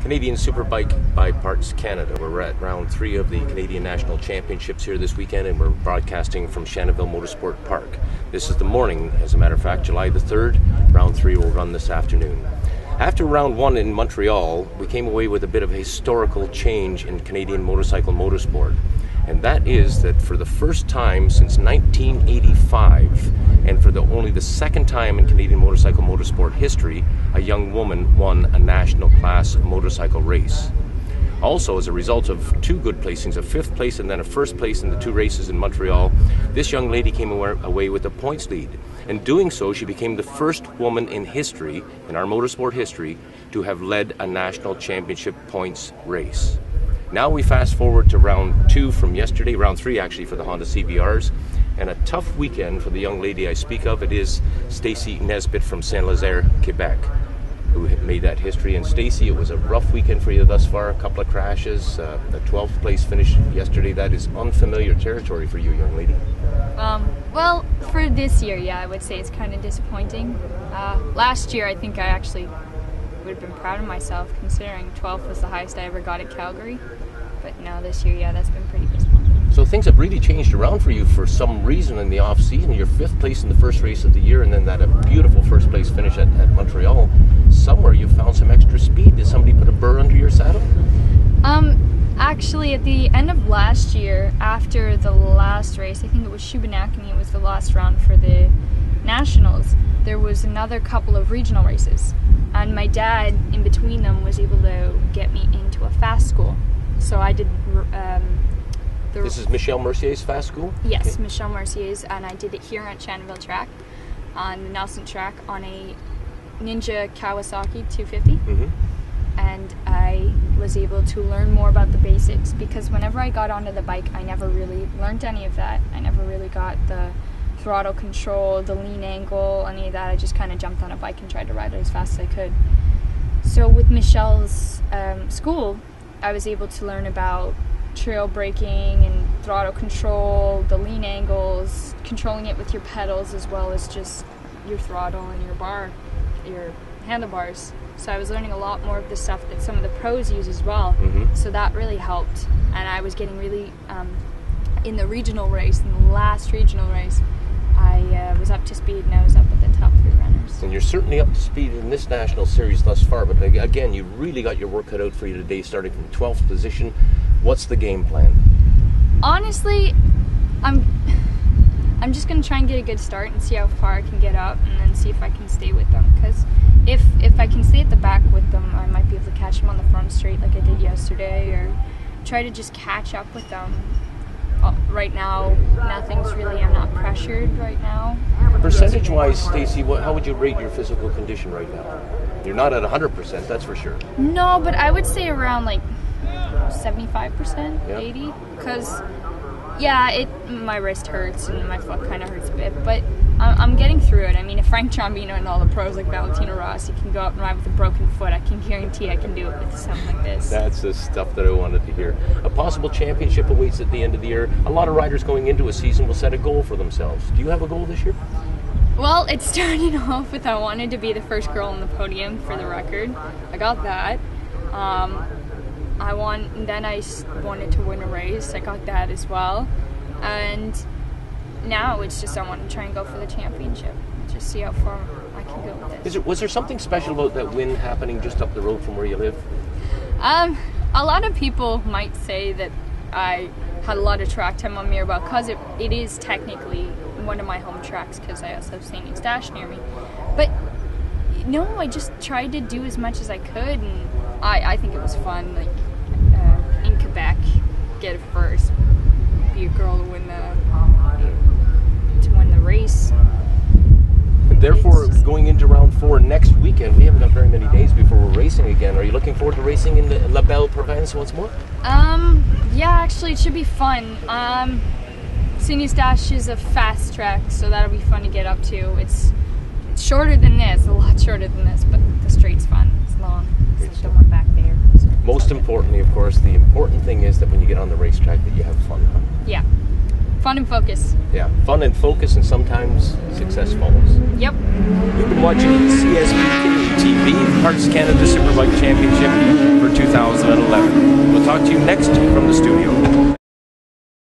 Canadian Superbike by Parts Canada. We're at round 3 of the Canadian National Championships here this weekend, and we're broadcasting from Shannonville Motorsport Park. This is the morning, as a matter of fact, July the 3rd. Round 3 will run this afternoon. After round 1 in Montreal, we came away with a bit of a historical change in Canadian motorcycle motorsport. And that is that for the first time since 1985, and for only the second time in Canadian motorcycle motorsport history, a young woman won a national class motorcycle race. Also, as a result of 2 good placings, a 5th place and then a 1st place in the 2 races in Montreal, this young lady came away with a points lead. In doing so, she became the first woman in history, in our motorsport history, to have led a national championship points race. Now we fast forward to round 2 from yesterday, round 3 actually for the Honda CBRs, and a tough weekend for the young lady I speak of. It is Stacey Nesbitt from Saint-Lazare, Quebec, who made that history. And Stacey, it was a rough weekend for you thus far, a couple of crashes, the 12th place finish yesterday. That is unfamiliar territory for you, young lady. Well, for this year, yeah, I would say it's kind of disappointing. Last year, I think I actually would have been proud of myself, considering 12th was the highest I ever got at Calgary. But no, this year, yeah, that's been pretty disappointing. So things have really changed around for you for some reason in the off season. You're 5th place in the first race of the year, and then that a beautiful 1st place finish at Montreal. Somewhere you found some extra speed. Did somebody put a burr under your saddle? Actually, at the end of last year, after the last race, I think it was Shubenacademy, it was the last round for the Nationals, there was another couple of regional races. And my dad, in between them, was able to get me into a fast school. So I did... This is Michel Mercier's fast school? Yes, okay. Michel Mercier's, and I did it here at Shannonville track, on the Nelson track, on a Ninja Kawasaki 250. Mm-hmm. And I was able to learn more about the basics, because whenever I got onto the bike, I never really learned any of that. I never really got the throttle control, the lean angle, any of that. I just kind of jumped on a bike and tried to ride it as fast as I could. So with Michel's school, I was able to learn about trail braking and throttle control, the lean angles, controlling it with your pedals as well as just your throttle and your handlebars. So I was learning a lot more of the stuff that some of the pros use as well. Mm-hmm. So that really helped. And I was getting really, in the regional race, in the last regional race, I was up to speed, and I was up with the top 3 runners. And you're certainly up to speed in this national series thus far, but again, you really got your work cut out for you today, starting from 12th position. What's the game plan? Honestly, I'm just going to try and get a good start and see how far I can get up, and then see if I can stay with them. Because if I can stay at the back with them, I might be able to catch them on the front straight like I did yesterday, or try to just catch up with them. Right now, nothing's really, I'm not pressured right now. Percentage-wise, Stacey, how would you rate your physical condition right now? You're not at 100%, that's for sure. No, but I would say around like 75%, yep. 80, because yeah, my wrist hurts and my foot kind of hurts a bit, but I'm getting through it. I mean, if Frank Trombino and all the pros like Valentino Rossi can go out and ride with a broken foot, I can guarantee I can do it with something like this. That's the stuff that I wanted to hear. A possible championship awaits at the end of the year. A lot of riders going into a season will set a goal for themselves. Do you have a goal this year? Well, it started off with I wanted to be the first girl on the podium for the record. I got that. Then I wanted to win a race. I got that as well. And now it's just I want to try and go for the championship. Just see how far I can go with this. Was there something special about that win happening just up the road from where you live? A lot of people might say that I had a lot of track time on Mirabel, because it is technically one of my home tracks, because I also have St. Eustache near me. But no, I just tried to do as much as I could, and I think it was fun. Like in Quebec, get it first, be a girl to win the race. And therefore, going into round 4 next weekend, we haven't got very many days before we're racing again. Are you looking forward to racing in the La Belle Province once more? Yeah, actually, it should be fun. St. Eustache is a fast track, so that'll be fun to get up to. It's shorter than this, a lot shorter than this, but the straight's fun. It's long. It's like the one back there. So most importantly, of course, the important thing is that when you get on the racetrack that you have fun. Huh? Yeah. Fun and focus. Yeah, fun and focus, and sometimes success follows. Yep. You've been watching CSBK TV. Parts Canada Superbike Championship for 2011. We'll talk to you next from the studio.